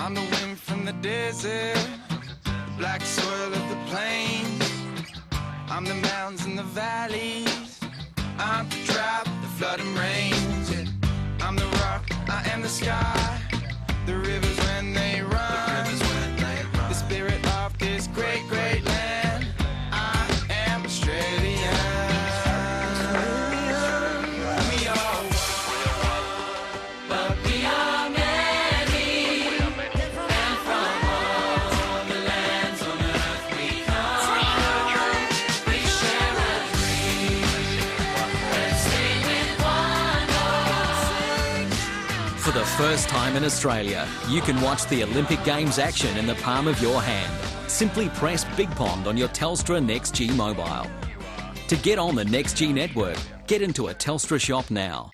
I'm the wind from the desert, black soil of the plains. I'm the mountains and the valleys. I'm the drought, the flood and rains. Yeah. I'm the rock, I am the sky. The rivers when they run, the spirit of this great, great land. I am Australian. We are one, but we are many. And from all the lands on earth we come. We share a dream and sing with one voice. For the first time in Australia, you can watch the Olympic Games action in the palm of your hand. Simply press BigPond on your Telstra NextG mobile. To get on the NextG network, get into a Telstra shop now.